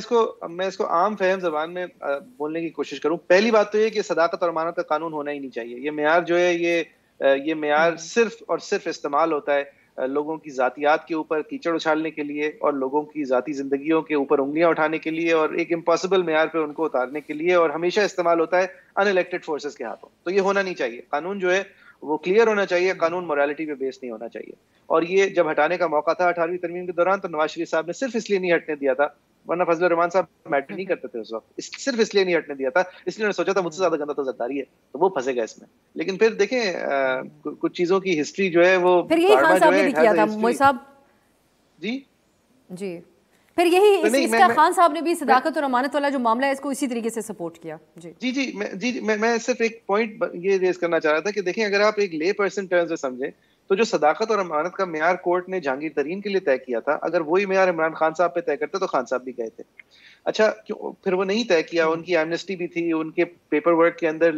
इसको आम फहम जबान में बोलने की कोशिश करूं। पहली बात तो ये कि सदाकत और अमानत का कानून होना ही नहीं चाहिए। ये मेयार जो है ये मेयार सिर्फ और सिर्फ इस्तेमाल होता है लोगों की जातियात के ऊपर कीचड़ उछालने के लिए और लोगों की जाती जिंदगियों के ऊपर उंगलियां उठाने के लिए और एक इम्पॉसिबल मेयार पे उनको उतारने के लिए, और हमेशा इस्तेमाल होता है अनइलेक्टेड फोर्सेस के हाथों। तो ये होना नहीं चाहिए। कानून जो है वो क्लियर होना चाहिए, कानून मोरालिटी पे बेस नहीं होना चाहिए। और ये जब हटाने का मौका था 18वीं तरमीम के दौरान, तो नवाज शरीफ साहब ने सिर्फ इसलिए नहीं हटने दिया था, वरना फजल रहमान साहब मैटर नहीं करते थे उस वक्त, सिर्फ इसलिए नहीं हटने दिया था, इसलिए उन्होंने सोचा था मुझसे ज्यादा गंदा तो जरदारी है, तो वो फंसेगा इसमें। लेकिन फिर देखें कुछ चीजों की हिस्ट्री जो है वो फिर यही खान साहब ने भी किया था मोहित साहब जी जी, फिर यही इसका खान साहब ने भी सदाकत और अमानत वाला जो मामला है इसको इसी तरीके से सपोर्ट किया। जी मैं सिर्फ एक पॉइंट ये रेज करना चाह रहा था कि देखें अगर आप एक ले पर्सन टर्म्स में समझें तो जो सदाकत और अमानत का मेयार कोर्ट ने जहांगीर तरीन के लिए तय किया था, अगर वही मेयार इमरान खान साहब पे तय करते तो खान साहब भी गए थे। अच्छा क्यों फिर वो नहीं तय किया? उनकी एमनेस्टी भी थी, उनके पेपर वर्क के अंदर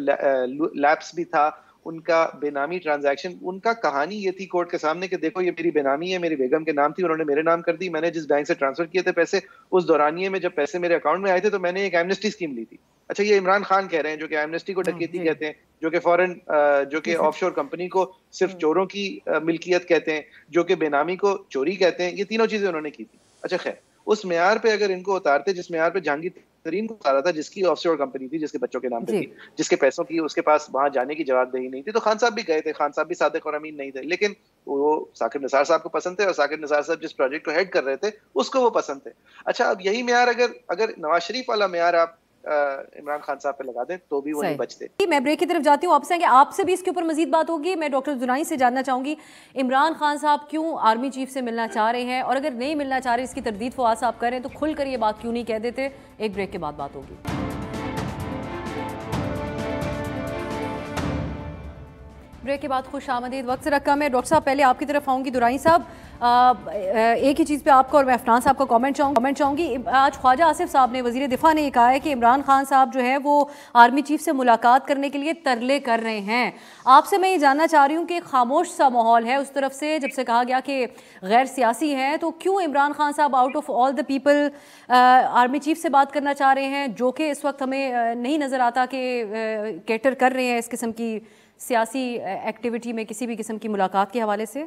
लैप्स भी था, उनका बेनामी ट्रांजैक्शन, उनका कहानी ये थी कोर्ट के सामने कि देखो ये मेरी बेनामी है, मेरी बेगम के नाम थी, उन्होंने मेरे नाम कर दी, मैंने जिस बैंक से ट्रांसफर किए थे पैसे, उस दौरानिये में जब पैसे मेरे अकाउंट में आए थे तो मैंने एक एमनेस्टी स्कीम ली थी। अच्छा ये इमरान खान कह रहे हैं जो कि एमनेस्टी को डकैती कहते हैं, जो कि फॉरेन जो कि ऑफशोर कंपनी को सिर्फ चोरों की मिल्कियत कहते हैं, जो कि बेनामी को चोरी कहते हैं, ये तीनों चीजें उन्होंने की थी। अच्छा खैर उस मेयार पे अगर इनको उतारते जिस मेयार पे जहांगीर तरीन को उतारा था, जिसकी ऑफशोर कंपनी थी, जिसके बच्चों के नाम पे थी, जिसके पैसों की उसके पास वहां जाने की जवाबदेही नहीं थी, तो खान साहब भी गए थे, खान साहब भी सादिक और अमीन नहीं थे, लेकिन वो साकिब निसार साहब को पसंद थे और साकिब निसार साहब जिस प्रोजेक्ट को हेड कर रहे थे उसको वो पसंद थे। अच्छा अब यही मेयार अगर नवाज शरीफ वाला मेयार आप इमरान खान साहब पे लगा दें तो भी वो नहीं बचते। मैं ब्रेक की तरफ जाती हूँ, आपसे आपसे भी इसके ऊपर मजीद बात होगी। मैं डॉक्टर जुनाई से जानना चाहूंगी इमरान खान साहब क्यों आर्मी चीफ से मिलना चाह रहे हैं, और अगर नहीं मिलना चाह रहे इसकी तरदीद फवाद साहब कर रहे हैं तो खुलकर ये बात क्यों नहीं कह देते। एक ब्रेक के बाद बात होगी। ब्रेक के बाद खुश आमदीद। वक्त से रखा मैं डॉक्टर साहब पहले आपकी तरफ आऊँगी। दुराई साहब एक ही चीज़ पे आपका और मैं अफनान साहब का कमेंट चाहूँगी। आज ख्वाजा आसिफ साहब ने वज़ीर दिफा ने कहा है कि इमरान खान साहब जो है वो आर्मी चीफ से मुलाकात करने के लिए तरले कर रहे हैं। आपसे मैं ये जानना चाह रही हूँ कि खामोश सा माहौल है उस तरफ से, जब से कहा गया कि गैर सियासी हैं, तो क्यों इमरान खान साहब out of all the people army chief से बात करना चाह रहे हैं, जो कि इस वक्त हमें नहीं नज़र आता कि कैटर कर रहे हैं इस किस्म की सियासी एक्टिविटी में किसी भी किस्म की मुलाकात के हवाले से।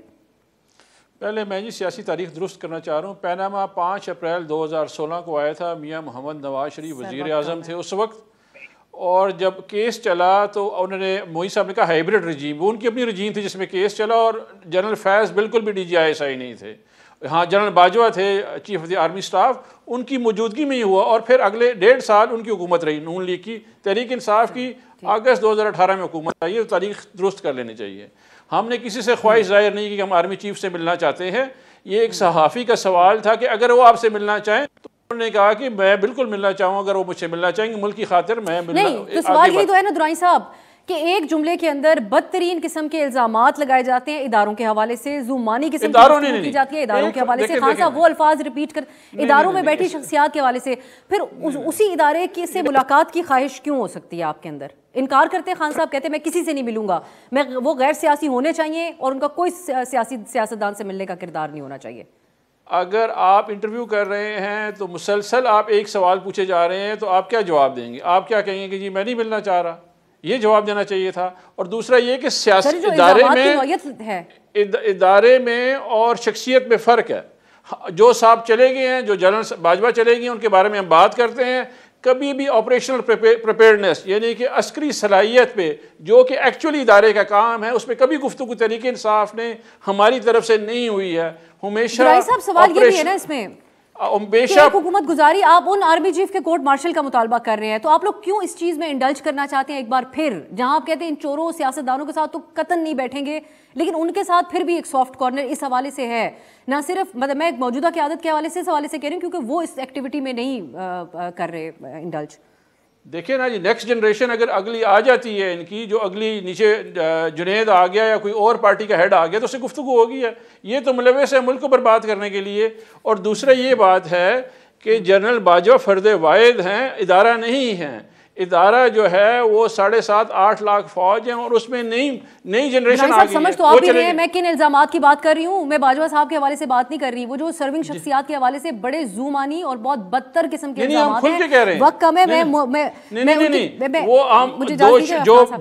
पहले मैं जी सियासी तारीख दुरुस्त करना चाह रहा हूँ। पैनामा 5 अप्रैल 2016 को आया था। मियाँ मोहम्मद नवाज शरीफ वज़ीर आज़म थे उस वक्त, और जब केस चला तो उन्होंने मोई साहब ने कहा हाइब्रिड रजीम, वो उनकी अपनी रजीम थी जिसमें केस चला, और जनरल फैज़ बिल्कुल भी DGI नहीं थे, हाँ जनरल बाजवा थे chief of the army staff, उनकी मौजूदगी में ही हुआ और फिर अगले 1.5 साल उनकी हुकूमत रही नून लीग की। तहरीक इंसाफ की अगस्त 2018 में हुकूमत आई है, तो तारीख दुरुस्त कर लेनी चाहिए। हमने किसी से ख्वाहिश जाहिर नहीं की कि हम आर्मी चीफ से मिलना चाहते हैं। ये एक सहाफ़ी का सवाल था कि अगर वो आपसे मिलना चाहें तो उन्होंने कहा कि मैं बिल्कुल मिलना चाहूँगा, अगर वो मुझसे मिलना चाहेंगे मुल्क की खातिर मैं मिलना। नहीं तो सवाल यही तो है ना दुराई साहब कि एक जुमले के अंदर बदतरीन किस्म के इल्जामात लगाए जाते हैं इदारों के हवाले से, जुमानी किस्म की जाती है इदारों के हवाले से। खान साहब वो अल्फाज रिपीट कर इदारों में बैठी शख्सियात के हवाले से, फिर उसी इदारे की से मुलाकात की ख्वाहिश क्यों हो सकती है आपके अंदर? इनकार करते हैं खान साहब, कहते हैं मैं किसी से नहीं मिलूंगा, मैं वो गैर सियासी होने चाहिए और उनका कोई सियासतदान से मिलने का किरदार नहीं होना चाहिए। अगर आप इंटरव्यू कर रहे हैं तो मुसलसल आप एक सवाल पूछे जा रहे हैं तो आप क्या जवाब देंगे? आप क्या कहेंगे कि जी मैं नहीं मिलना चाह रहा? ये जवाब देना चाहिए था। और दूसरा ये कि सियासी इदारे में और शख्सियत में फ़र्क है। जो साहब चले गए हैं, जो जनरल बाजवा चले गए हैं, उनके बारे में हम बात करते हैं। कभी भी ऑपरेशनल प्रिपेयर्डनेस यानी कि अस्करी सलाहियत पे जो कि एक्चुअली इदारे का काम है, उस पर कभी गुफ्तगू तहरीक इंसाफ ने हमारी तरफ से नहीं हुई है। हमेशा सवाल ये भी है ना इसमें बेशक हुकूमत गुजारी, आप उन आर्मी चीफ के कोर्ट मार्शल का मुतालबा कर रहे हैं, तो आप लोग क्यों इस चीज में इंडल्ज करना चाहते हैं एक बार फिर? जहां आप कहते हैं इन चोरों सियासतदानों के साथ तो कतन नहीं बैठेंगे, लेकिन उनके साथ फिर भी एक सॉफ्ट कॉर्नर इस हवाले से है। ना सिर्फ मतलब मैं मौजूदा क़यादत के हवाले से इस हवाले से कह रही हूँ क्योंकि वो इस एक्टिविटी में नहीं कर रहे इंडल्ज। देखिए ना जी, नेक्स्ट जनरेशन अगर अगली आ जाती है इनकी, जो अगली नीचे जुनेद आ गया या कोई और पार्टी का हेड आ गया, तो उससे गुफ्तगू होगी है। ये तो मुलव्वस है मुल्क को बर्बाद करने के लिए। और दूसरा ये बात है कि जनरल बाजवा फ़र्द वाहिद हैं, इदारा नहीं हैं। इदारा जो है वो 7.5-8 लाख फौज है और उसमें नई जनरेशन आ गई है। समझ तो आप भी रहे हैं मैं किन इल्जामात की बात कर रही हूँ। मैं बाजवा साहब के हवाले से बात नहीं कर रही, वो जो सर्विंग शख्सियात के हवाले से बड़े जूमानी और बहुत बदतर किस्म के इल्जामात हैं। वक्त कम है, वो हम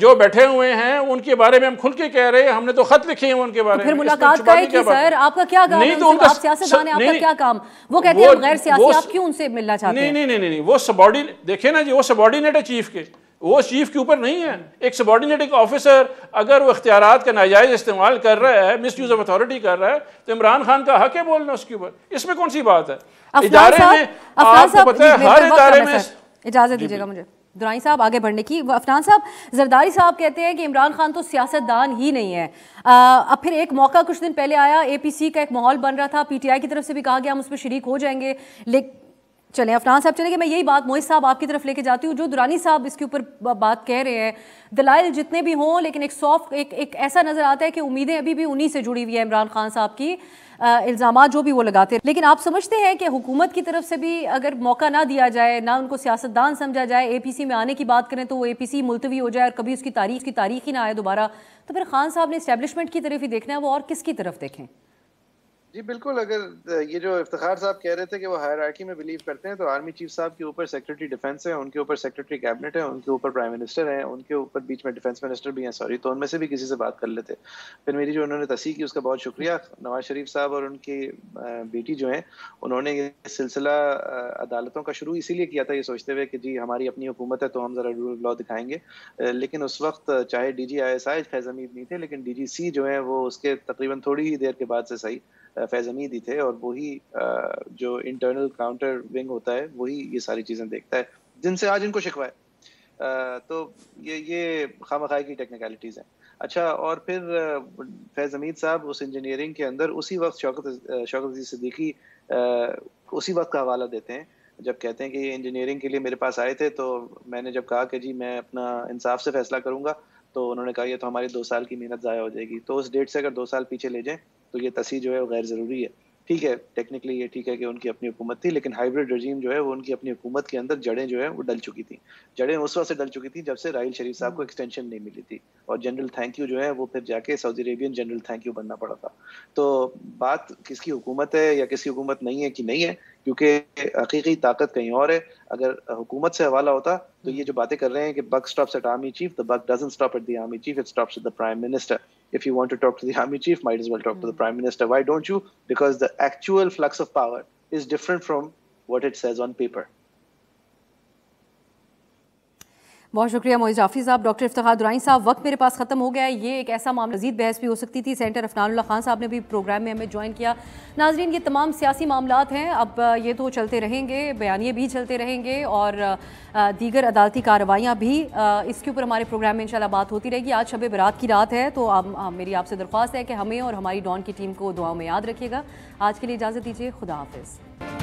जो बैठे हुए हैं उनके बारे में हम खुल के कह रहे हैं। हमने तो खत लिखे हैं उनके बारे में। फिर मुलाकात का है सर, आपका क्या काम है? आप सियासतदान हैं, आपका क्या काम? वो कहते हैं गैर सियासी, आप क्यों उनसे मिलना चाहते हैं? नहीं, वो सबॉर्डिनेट, देखे ना जी, वो सबॉर्डिनेट है चीफ के, वो चीफ के ऊपर नहीं है। एक सबॉर्डिनेट एक ऑफिसर अगर वो इख्तियारात का नाजायज इस्तेमाल कर रहा है, मिस यूज ऑफ अथॉरिटी कर रहा है, तो इमरान खान का हक है बोलना उसके ऊपर। इसमें कौन सी बात है? इदारे में आपको पता है हर इदारे में। इजाजत दीजिएगा मुझे दुराई साहब आगे बढ़ने की। अफनान साहब, जरदारी साहब कहते हैं कि इमरान खान तो सियासतदान ही नहीं है। अब फिर एक मौका कुछ दिन पहले आया, APC का एक माहौल बन रहा था, PTI की तरफ से भी कहा गया हम उसमें शरीक हो जाएंगे। लेकिन चलें अफनान साहब चलेंगे, मैं यही बात मोहित साहब आपकी तरफ लेके जाती हूँ। जो दुरानी साहब इसके ऊपर बात कह रहे हैं, दलाइल जितने भी हों, लेकिन एक सॉफ्ट एक ऐसा नज़र आता है कि उम्मीदें अभी भी उन्हीं से जुड़ी हुई है इमरान खान साहब की, इल्ज़ामात जो भी वो लगाते हैं। लेकिन आप समझते हैं कि हुकूमत की तरफ से भी अगर मौका ना दिया जाए, ना उनको सियासतदान समझा जाए, APC में आने की बात करें तो वो APC मुलतवी हो जाए और कभी उसकी तारीख ही ना आए दोबारा, तो फिर खान साहब ने इस्टेब्लिशमेंट की तरफ ही देखना है, वो और किसकी तरफ देखें? जी बिल्कुल, अगर ये जो इफ्तिखार साहब कह रहे थे कि वो हायरार्की में बिलीव करते हैं, तो आर्मी चीफ साहब के ऊपर सेक्रेटरी डिफेंस है, उनके ऊपर सेक्रेटरी कैबिनेट है, उनके ऊपर प्राइम मिनिस्टर है, उनके ऊपर बीच में डिफेंस मिनिस्टर भी हैं, सॉरी, तो उनमें से भी किसी से बात कर लेते। फिर मेरी जो उन्होंने तस्दीक की उसका बहुत शुक्रिया। नवाज शरीफ साहब और उनकी बेटी जो हैं, उन्होंने ये सिलसिला अदालतों का शुरू इसीलिए किया था, ये सोचते हुए कि जी हमारी अपनी हुकूमत है तो हम ज़रा रूल ऑफ लॉ दिखाएंगे। लेकिन उस वक्त चाहे DG ISI फैज़ हमीद नहीं थे, लेकिन DGC जो है वो उसके तकरीबन थोड़ी ही देर के बाद से सही फैज़ हमीद ही थे, और वही जो इंटरनल काउंटर विंग होता है वही ये सारी चीज़ें देखता है, जिनसे आज इनको शिकवा है। तो ये खामखाई की टेक्निकलिटीज़ हैं। अच्छा, और फिर फैज़ हमीद साहब उस इंजीनियरिंग के अंदर उसी वक्त शौकत अजीज़ सिद्दीकी उसी वक्त का हवाला देते हैं जब कहते हैं कि ये इंजीनियरिंग के लिए मेरे पास आए थे, तो मैंने जब कहा कि जी मैं अपना इंसाफ से फैसला करूँगा, तो उन्होंने कहा ये तो हमारी 2 साल की मेहनत ज़ाया हो जाएगी। तो उस डेट से अगर 2 साल पीछे ले जाएं तो ये तस्हीह जो है वो गैर ज़रूरी है। ठीक है, टेक्निकली ये ठीक है कि उनकी अपनी हुकूमत थी, लेकिन हाइब्रिड रजीम जो है वो उनकी अपनी हुकूमत के अंदर जड़ें जो है वो डल चुकी थी। जड़ें उस वक्त से डल चुकी थी जब से राहिल शरीफ साहब को एक्सटेंशन नहीं मिली थी, और जनरल थैंक यू जो है वो फिर जाके Saudi Arabian general thank you बनना पड़ा था। तो बात किसकी हुकूमत है या किसकी हुकूमत नहीं है कि नहीं है, क्योंकि हकीकी ताकत कहीं और है। अगर हुकूमत से हवाला होता तो ये जो बातें कर रहे हैं कि buck stops at army chief, the buck doesn't stop at the army chief, it stops at the prime minister. If you want to talk to the army chief, might as well talk to the prime minister. Why don't you? Because the actual flux of power is different from what it says on paper. बहुत शुक्रिया मोइज़ जाफरी साहब। Doctor Iftikhar Durrani साहब, वक्त मेरे पास ख़त्म हो गया है। ये एक ऐसा मामला, मज़ीद बहस भी हो सकती थी। सेनेटर अफनानुल्लाह खान साहब ने भी प्रोग्राम में हमें ज्वाइन किया। नाजरीन, ये तमाम सियासी मामलात हैं, अब ये तो चलते रहेंगे, बयानिए भी चलते रहेंगे और दीगर अदालती कार्रवाइयाँ भी। इसके ऊपर हमारे प्रोग्राम में इंशाल्लाह बात होती रहेगी। आज शब बरात की रात है, तो मेरी आपसे दरख्वास्त है कि हमें और हमारी डॉन की टीम को दुआओं में याद रखिएगा। आज के लिए इजाज़त दीजिए, खुदा हाफिज़।